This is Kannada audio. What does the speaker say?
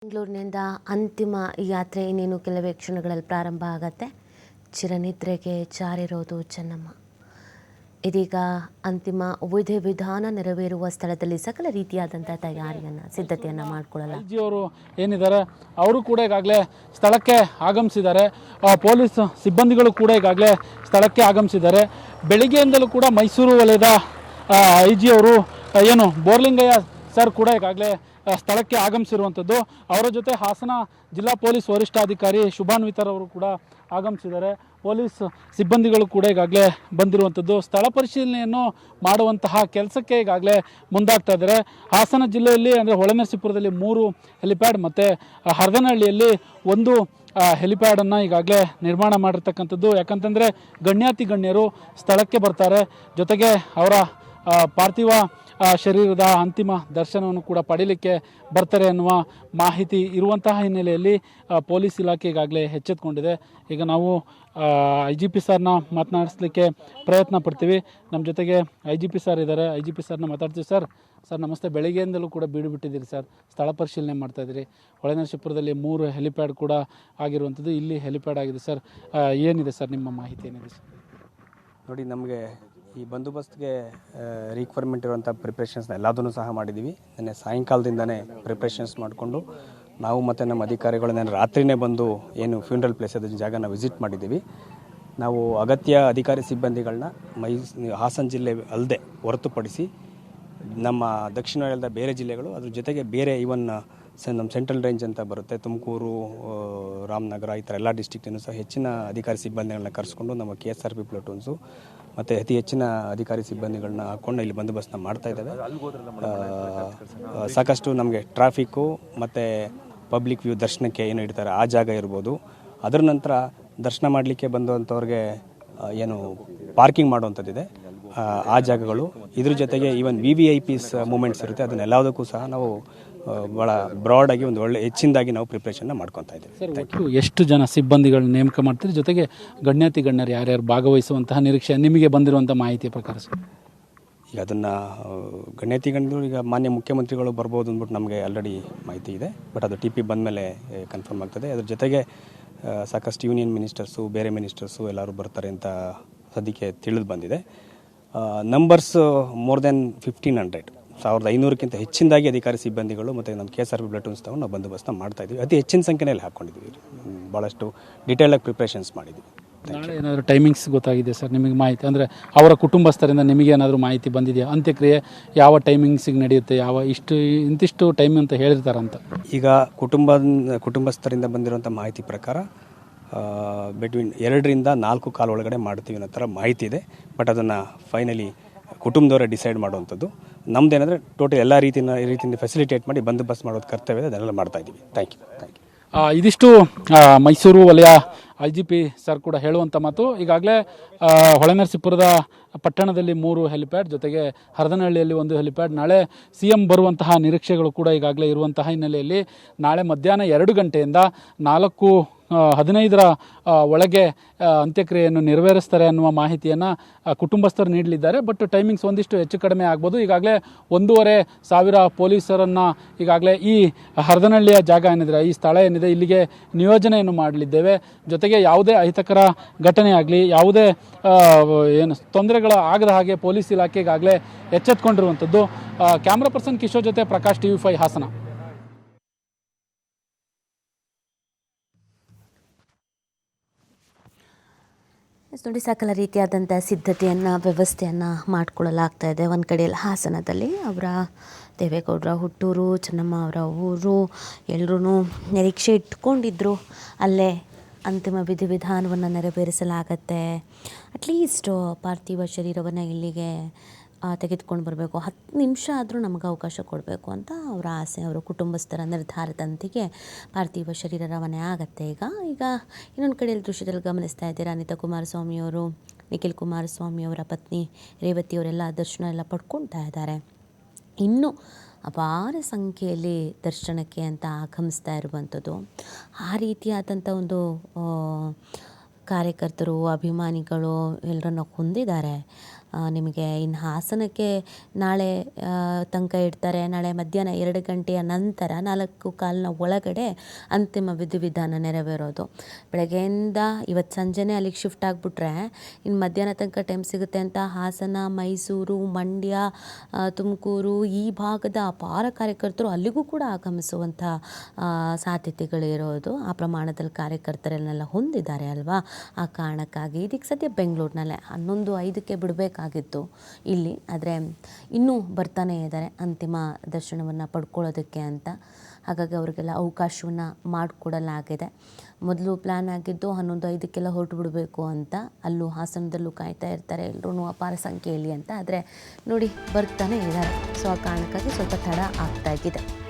ಬೆಂಗಳೂರಿನಿಂದ ಅಂತಿಮ ಯಾತ್ರೆ ಇನ್ನೇನು ಕೆಲವೇ ಕ್ಷಣಗಳಲ್ಲಿ ಪ್ರಾರಂಭ ಆಗತ್ತೆ. ಚಿರನಿದ್ರೆಗೆ ಜಾರಿರೋದು ಚೆನ್ನಮ್ಮ. ಇದೀಗ ಅಂತಿಮ ವಿಧಿವಿಧಾನ ನೆರವೇರುವ ಸ್ಥಳದಲ್ಲಿ ಸಕಲ ರೀತಿಯಾದಂಥ ಸಿದ್ಧತೆಯನ್ನು ಮಾಡಿಕೊಳ್ಳಲಾಗಿದೆ. ಅವರು ಏನಿದ್ದಾರೆ ಅವರು ಕೂಡ ಈಗಾಗಲೇ ಸ್ಥಳಕ್ಕೆ ಆಗಮಿಸಿದ್ದಾರೆ. ಪೊಲೀಸ್ ಸಿಬ್ಬಂದಿಗಳು ಕೂಡ ಈಗಾಗಲೇ ಸ್ಥಳಕ್ಕೆ ಆಗಮಿಸಿದ್ದಾರೆ. ಬೆಳಿಗ್ಗೆಯಿಂದಲೂ ಕೂಡ ಮೈಸೂರು ವಲಯದ IG ಅವರು ಏನು ಬೋರ್ಲಿಂಗಯ್ಯ ಸರ್ ಕೂಡ ಈಗಾಗಲೇ ಸ್ಥಳಕ್ಕೆ ಆಗಮಿಸಿರುವಂಥದ್ದು. ಅವರ ಜೊತೆ ಹಾಸನ ಜಿಲ್ಲಾ ಪೊಲೀಸ್ ವರಿಷ್ಠಾಧಿಕಾರಿ ಶುಭಾನ್ವಿತರ್ ಅವರು ಕೂಡ ಆಗಮಿಸಿದ್ದಾರೆ. ಪೊಲೀಸ್ ಸಿಬ್ಬಂದಿಗಳು ಕೂಡ ಈಗಾಗಲೇ ಬಂದಿರುವಂಥದ್ದು. ಸ್ಥಳ ಪರಿಶೀಲನೆಯನ್ನು ಮಾಡುವಂತಹ ಕೆಲಸಕ್ಕೆ ಈಗಾಗಲೇ ಮುಂದಾಗ್ತಾ ಇದ್ದಾರೆ. ಹಾಸನ ಜಿಲ್ಲೆಯಲ್ಲಿ ಅಂದರೆ ಹೊಳೆನರಸೀಪುರದಲ್ಲಿ 3 ಹೆಲಿಪ್ಯಾಡ್ ಮತ್ತು ಹರದನಹಳ್ಳಿಯಲ್ಲಿ 1 ಹೆಲಿಪ್ಯಾಡನ್ನು ಈಗಾಗಲೇ ನಿರ್ಮಾಣ ಮಾಡಿರ್ತಕ್ಕಂಥದ್ದು. ಯಾಕಂತಂದರೆ ಗಣ್ಯಾತಿ ಗಣ್ಯರು ಸ್ಥಳಕ್ಕೆ ಬರ್ತಾರೆ, ಜೊತೆಗೆ ಅವರ ಪಾರ್ಥಿವ ಶರೀರದ ಅಂತಿಮ ದರ್ಶನವನ್ನು ಕೂಡ ಪಡೀಲಿಕ್ಕೆ ಬರ್ತಾರೆ ಅನ್ನುವ ಮಾಹಿತಿ ಇರುವಂತಹ ಹಿನ್ನೆಲೆಯಲ್ಲಿ ಪೊಲೀಸ್ ಇಲಾಖೆ ಈಗಾಗಲೇ ಎಚ್ಚೆತ್ತುಕೊಂಡಿದೆ. ಈಗ ನಾವು IGP ಸರ್ನ ಮಾತನಾಡಿಸ್ಲಿಕ್ಕೆ ಪ್ರಯತ್ನ ಪಡ್ತೀವಿ. ನಮ್ಮ ಜೊತೆಗೆ IGP ಸರ್ ಇದ್ದಾರೆ. IGP ಸರ್ನ ಮಾತಾಡ್ತೀವಿ. ಸರ್ ನಮಸ್ತೆ. ಬೆಳಗ್ಗೆಯಿಂದಲೂ ಕೂಡ ಬೀಡು ಬಿಟ್ಟಿದ್ದೀರಿ ಸರ್, ಸ್ಥಳ ಪರಿಶೀಲನೆ ಮಾಡ್ತಾಯಿದ್ದೀರಿ. ಹೊಳೆನರಸೀಪುರದಲ್ಲಿ 3 ಹೆಲಿಪ್ಯಾಡ್ ಕೂಡ ಆಗಿರುವಂಥದ್ದು, ಇಲ್ಲಿ ಹೆಲಿಪ್ಯಾಡ್ ಆಗಿದೆ ಸರ್. ಏನಿದೆ ಸರ್ ನಿಮ್ಮ ಮಾಹಿತಿ ಏನಿದೆ ಸರ್? ನೋಡಿ, ನಮಗೆ ಈ ಬಂದೋಬಸ್ತ್ಗೆ ರಿಕ್ವೈರ್ಮೆಂಟ್ ಇರುವಂಥ ಪ್ರಿಪ್ರೇಷನ್ಸ್ನ ಎಲ್ಲದನ್ನು ಸಹ ಮಾಡಿದ್ದೀವಿ. ನೆನ್ನೆ ಸಾಯಂಕಾಲದಿಂದನೇ ಪ್ರಿಪ್ರೇಷನ್ಸ್ ಮಾಡಿಕೊಂಡು ನಾವು ಮತ್ತು ನಮ್ಮ ಅಧಿಕಾರಿಗಳು ನೆನ್ನೆ ರಾತ್ರಿಯೇ ಬಂದು ಏನು ಫ್ಯೂನರಲ್ ಪ್ಲೇಸ್ ಅದ ಜಾಗನ ವಿಸಿಟ್ ಮಾಡಿದ್ದೀವಿ. ನಾವು ಅಗತ್ಯ ಅಧಿಕಾರಿ ಸಿಬ್ಬಂದಿಗಳನ್ನ ಹಾಸನ ಜಿಲ್ಲೆ ಅಲ್ಲದೆ ಹೊರತುಪಡಿಸಿ ನಮ್ಮ ದಕ್ಷಿಣ ವಲಯದ ಬೇರೆ ಜಿಲ್ಲೆಗಳು, ಅದ್ರ ಜೊತೆಗೆ ಬೇರೆ ಈವನ್ ನಮ್ಮ ಸೆಂಟ್ರಲ್ ರೇಂಜ್ ಅಂತ ಬರುತ್ತೆ, ತುಮಕೂರು, ರಾಮನಗರ, ಈ ಥರ ಎಲ್ಲ ಡಿಸ್ಟ್ರಿಕ್ಟಿನೂ ಸಹ ಹೆಚ್ಚಿನ ಅಧಿಕಾರಿ ಸಿಬ್ಬಂದಿಗಳನ್ನ ಕರೆಸ್ಕೊಂಡು ನಮ್ಮ KSRP ಪ್ಲಟೂನ್ಸು ಮತ್ತು ಅತಿ ಹೆಚ್ಚಿನ ಅಧಿಕಾರಿ ಸಿಬ್ಬಂದಿಗಳನ್ನ ಹಾಕ್ಕೊಂಡು ಇಲ್ಲಿ ಬಂದೋಬಸ್ತ್ನ ಮಾಡ್ತಾ ಇದ್ದಾವೆ. ಸಾಕಷ್ಟು ನಮಗೆ ಟ್ರಾಫಿಕ್ಕು ಮತ್ತು ಪಬ್ಲಿಕ್ ವ್ಯೂ ದರ್ಶನಕ್ಕೆ ಏನು ಇಡ್ತಾರೆ ಆ ಜಾಗ ಇರ್ಬೋದು. ಅದರ ನಂತರ ದರ್ಶನ ಮಾಡಲಿಕ್ಕೆ ಬಂದಂಥವ್ರಿಗೆ ಏನು ಪಾರ್ಕಿಂಗ್ ಮಾಡುವಂಥದ್ದಿದೆ ಆ ಜಾಗಗಳು. ಇದ್ರ ಜೊತೆಗೆ ಈವನ್ VVIPs ಮೂಮೆಂಟ್ಸ್ ಇರುತ್ತೆ, ಅದನ್ನೆಲ್ಲದಕ್ಕೂ ಸಹ ನಾವು ಭಾಳ ಬ್ರಾಡಾಗಿ ಒಂದು ಒಳ್ಳೆ ಹೆಚ್ಚಿನದಾಗಿ ನಾವು ಪ್ರಿಪ್ರೇಷನ್ನ ಮಾಡ್ಕೊತಾ ಇದ್ದೀವಿ. ಸರ್, ಎಷ್ಟು ಜನ ಸಿಬ್ಬಂದಿಗಳನ್ನ ನೇಮಕ ಮಾಡ್ತೀರಿ? ಜೊತೆಗೆ ಗಣ್ಯಾತಿ ಗಣ್ಯರು ಯಾರ್ಯಾರು ಭಾಗವಹಿಸುವಂತಹ ನಿರೀಕ್ಷೆ ನಿಮಗೆ ಬಂದಿರುವಂಥ ಮಾಹಿತಿಯ ಪ್ರಕಾರ ಸರ್? ಈಗ ಅದನ್ನು ಗಣ್ಯಾತಿ ಗಣ್ಯರು ಈಗ ಮಾನ್ಯ ಮುಖ್ಯಮಂತ್ರಿಗಳು ಬರ್ಬೋದು ಅಂದ್ಬಿಟ್ಟು ನಮಗೆ ಆಲ್ರೆಡಿ ಮಾಹಿತಿ ಇದೆ. ಬಟ್ ಅದು TP ಬಂದ ಮೇಲೆ ಕನ್ಫರ್ಮ್ ಆಗ್ತದೆ. ಅದ್ರ ಜೊತೆಗೆ ಸಾಕಷ್ಟು ಯೂನಿಯನ್ ಮಿನಿಸ್ಟರ್ಸು, ಬೇರೆ ಮಿನಿಸ್ಟರ್ಸು ಎಲ್ಲರೂ ಬರ್ತಾರೆ ಅಂತ ಸದ್ಯಕ್ಕೆ ತಿಳಿದು ಬಂದಿದೆ. ನಂಬರ್ಸ್ ಮೋರ್ ದೆನ್ 1500, 1500ಕ್ಕಿಂತ ಹೆಚ್ಚಿನದಾಗಿ ಅಧಿಕಾರಿ ಸಿಬ್ಬಂದಿಗಳು ಮತ್ತು ನಮ್ಮ KSRP ಪ್ಲಟೂನ್ಸ್ ತಗೊಂಡು ನಾವು ಬಂದೋಬಸ್ತ್ನ ಮಾಡ್ತಾ ಇದ್ದೀವಿ. ಅತಿ ಹೆಚ್ಚಿನ ಸಂಖ್ಯೆಯಲ್ಲಿ ಹಾಕ್ಕೊಂಡಿದ್ದೀವಿ. ಭಾಳಷ್ಟು ಡೀಟೇಲಾಗಿ ಪ್ರಿಪ್ರೇಷನ್ಸ್ ಮಾಡಿದ್ದೀವಿ. ನಾಳೆ ಏನಾದರೂ ಟೈಮಿಂಗ್ಸ್ ಗೊತ್ತಾಗಿದೆ ಸರ್ ನಿಮಗೆ ಮಾಹಿತಿ? ಅಂದರೆ ಅವರ ಕುಟುಂಬಸ್ಥರಿಂದ ನಿಮಗೆ ಏನಾದರೂ ಮಾಹಿತಿ ಬಂದಿದೆಯಾ? ಅಂತ್ಯಕ್ರಿಯೆ ಯಾವ ಟೈಮಿಂಗ್ಸಿಗೆ ನಡೆಯುತ್ತೆ, ಇಂತಿಷ್ಟು ಟೈಮ್ ಅಂತ ಹೇಳಿರ್ತಾರಂತ? ಈಗ ಕುಟುಂಬಸ್ಥರಿಂದ ಬಂದಿರುವಂಥ ಮಾಹಿತಿ ಪ್ರಕಾರ ಬಿಟ್ವೀನ್ 2 ರಿಂದ 4 ಕಾಲ ಒಳಗಡೆ ಮಾಡ್ತೀವಿ ಅನ್ನೋ ಥರ ಮಾಹಿತಿ ಇದೆ. ಬಟ್ ಅದನ್ನು ಫೈನಲಿ ಕುಟುಂಬದವರೇ ಡಿಸೈಡ್ ಮಾಡುವಂಥದ್ದು. ನಮ್ಮದೇನೆಂದರೆ ಟೋಟಲ್ ಎಲ್ಲ ರೀತಿಯಿಂದ ಫೆಸಿಲಿಟೇಟ್ ಮಾಡಿ ಬಂದೋಬಸ್ತ್ ಮಾಡೋದು ಕರ್ತವ್ಯ, ಅದನ್ನೆಲ್ಲ ಮಾಡ್ತಾ ಇದ್ದೀವಿ. Thank you. ಇದಿಷ್ಟು ಮೈಸೂರು ವಲಯ IGP ಸರ್ ಕೂಡ ಹೇಳುವಂಥ ಮಾತು. ಈಗಾಗಲೇ ಹೊಳೆನರಸೀಪುರದ ಪಟ್ಟಣದಲ್ಲಿ 3 ಹೆಲಿಪ್ಯಾಡ್, ಜೊತೆಗೆ ಹರದನಹಳ್ಳಿಯಲ್ಲಿ 1 ಹೆಲಿಪ್ಯಾಡ್, ನಾಳೆ CM ಬರುವಂತಹ ನಿರೀಕ್ಷೆಗಳು ಕೂಡ ಈಗಾಗಲೇ ಇರುವಂತಹ ಹಿನ್ನೆಲೆಯಲ್ಲಿ ನಾಳೆ ಮಧ್ಯಾಹ್ನ 2 ಗಂಟೆಯಿಂದ 4:15 ಒಳಗೆ ಅಂತ್ಯಕ್ರಿಯೆಯನ್ನು ನೆರವೇರಿಸ್ತಾರೆ ಅನ್ನುವ ಮಾಹಿತಿಯನ್ನು ಕುಟುಂಬಸ್ಥರು ನೀಡಲಿದ್ದಾರೆ. ಬಟ್ ಟೈಮಿಂಗ್ಸ್ ಒಂದಿಷ್ಟು ಹೆಚ್ಚು ಕಡಿಮೆ ಆಗ್ಬೋದು. ಈಗಾಗಲೇ 1,500 ಪೊಲೀಸರನ್ನು ಈಗಾಗಲೇ ಈ ಹರದನಹಳ್ಳಿಯ ಜಾಗ ಏನಿದೆ, ಈ ಸ್ಥಳ ಏನಿದೆ, ಇಲ್ಲಿಗೆ ನಿಯೋಜನೆಯನ್ನು ಮಾಡಲಿದ್ದೇವೆ. ಜೊತೆಗೆ ಯಾವುದೇ ಅಹಿತಕರ ಘಟನೆ ಆಗಲಿ, ಯಾವುದೇ ಏನು ತೊಂದರೆಗಳು ಆಗದ ಹಾಗೆ ಪೊಲೀಸ್ ಇಲಾಖೆ ಈಗಾಗಲೇ ಎಚ್ಚೆತ್ತುಕೊಂಡಿರುವಂಥದ್ದು. ಕ್ಯಾಮ್ರಾ ಪರ್ಸನ್ ಕಿಶೋರ್ ಜೊತೆ ಪ್ರಕಾಶ್, TV5 ಹಾಸನ. ನೋಡಿ, ಸಕಲ ರೀತಿಯಾದಂಥ ಸಿದ್ಧತೆಯನ್ನು, ವ್ಯವಸ್ಥೆಯನ್ನು ಮಾಡಿಕೊಳ್ಳಲಾಗ್ತಾ ಇದೆ. ಒಂದು ಕಡೆಯಲ್ಲಿ ಹಾಸನದಲ್ಲಿ ಅವರ ದೇವೇಗೌಡರ ಹುಟ್ಟೂರು, ಚೆನ್ನಮ್ಮ ಅವರ ಊರು, ಎಲ್ಲರೂ ನಿರೀಕ್ಷೆ ಇಟ್ಕೊಂಡಿದ್ರು ಅಲ್ಲೇ ಅಂತಿಮ ವಿಧಿವಿಧಾನವನ್ನು ನೆರವೇರಿಸಲಾಗತ್ತೆ. ಅಟ್ಲೀಸ್ಟ್ ಪಾರ್ಥಿವ ಶರೀರವನ್ನು ಇಲ್ಲಿಗೆ ತೆಗೆದುಕೊಂಡು ಬರಬೇಕು, 10 ನಿಮಿಷ ಆದರೂ ನಮಗೆ ಅವಕಾಶ ಕೊಡಬೇಕು ಅಂತ ಅವರ ಆಸೆ. ಅವರ ಕುಟುಂಬಸ್ಥರ ನಿರ್ಧಾರದಂತೆಯೇ ಪಾರ್ಥಿವ ಶರೀರ ರವಾನೆ ಆಗುತ್ತೆ. ಈಗ ಇನ್ನೊಂದು ಕಡೆಯಲ್ಲಿ ದೃಶ್ಯದಲ್ಲಿ ಗಮನಿಸ್ತಾ ಇದ್ದೀರಾ, ಅನಿತಾ ಕುಮಾರಸ್ವಾಮಿಯವರು, ನಿಖಿಲ್ ಕುಮಾರಸ್ವಾಮಿಯವರ ಪತ್ನಿ ರೇವತಿಯವರೆಲ್ಲ ದರ್ಶನ ಎಲ್ಲ ಪಡ್ಕೊಳ್ತಾ ಇದ್ದಾರೆ. ಇನ್ನೂ ಅಪಾರ ಸಂಖ್ಯೆಯಲ್ಲಿ ದರ್ಶನಕ್ಕೆ ಅಂತ ಆಗಮಿಸ್ತಾ ಇರುವಂಥದ್ದು. ಆ ರೀತಿಯಾದಂಥ ಒಂದು ಕಾರ್ಯಕರ್ತರು, ಅಭಿಮಾನಿಗಳು ಎಲ್ಲರನ್ನ ಹೊಂದಿದ್ದಾರೆ. ನಿಮಗೆ ಇನ್ನು ಹಾಸನಕ್ಕೆ ನಾಳೆ ತನಕ ಇಡ್ತಾರೆ. ನಾಳೆ ಮಧ್ಯಾಹ್ನ 2 ಗಂಟೆಯ ನಂತರ 4:15 ಒಳಗಡೆ ಅಂತಿಮ ವಿಧಿವಿಧಾನ ನೆರವೇರೋದು. ಬೆಳಗ್ಗೆಯಿಂದ ಇವತ್ತು ಸಂಜೆನೇ ಅಲ್ಲಿಗೆ ಶಿಫ್ಟ್ ಆಗಿಬಿಟ್ರೆ ಇನ್ನು ಮಧ್ಯಾಹ್ನ ತನಕ ಟೈಮ್ ಸಿಗುತ್ತೆ ಅಂತ ಹಾಸನ, ಮೈಸೂರು, ಮಂಡ್ಯ, ತುಮಕೂರು ಈ ಭಾಗದ ಅಪಾರ ಕಾರ್ಯಕರ್ತರು ಅಲ್ಲಿಗೂ ಕೂಡ ಆಗಮಿಸುವಂಥ ಸಾಧ್ಯತೆಗಳಿರೋದು. ಆ ಪ್ರಮಾಣದಲ್ಲಿ ಕಾರ್ಯಕರ್ತರನ್ನೆಲ್ಲ ಹೊಂದಿದ್ದಾರೆ ಅಲ್ವಾ. ಆ ಕಾರಣಕ್ಕಾಗಿ ಇದಕ್ಕೆ ಸದ್ಯ ಬೆಂಗಳೂರಿನಲ್ಲೇ 11:05ಕ್ಕೆ ಬಿಡಬೇಕಾಗಿತ್ತು ಇಲ್ಲಿ, ಆದರೆ ಇನ್ನೂ ಬರ್ತಾನೇ ಇದ್ದಾರೆ ಅಂತಿಮ ದರ್ಶನವನ್ನು ಪಡ್ಕೊಳ್ಳೋದಕ್ಕೆ ಅಂತ. ಹಾಗಾಗಿ ಅವರಿಗೆಲ್ಲ ಅವಕಾಶವನ್ನು ಮಾಡಿಕೊಡಲಾಗಿದೆ. ಮೊದಲು ಪ್ಲ್ಯಾನ್ ಆಗಿದ್ದು 11:05ಕ್ಕೆಲ್ಲ ಹೊರಟು ಬಿಡಬೇಕು ಅಂತ. ಅಲ್ಲೂ ಹಾಸನದಲ್ಲೂ ಕಾಯ್ತಾ ಇರ್ತಾರೆ ಎಲ್ಲರೂ ಅಪಾರ ಸಂಖ್ಯೆಯಲ್ಲಿ ಅಂತ. ಆದರೆ ನೋಡಿ ಬರ್ತಾನೆ ಇದ್ದಾರೆ. ಸೊ ಆ ಕಾರಣಕ್ಕಾಗಿ ಸ್ವಲ್ಪ ತಡ ಆಗ್ತಾ ಇದೆ.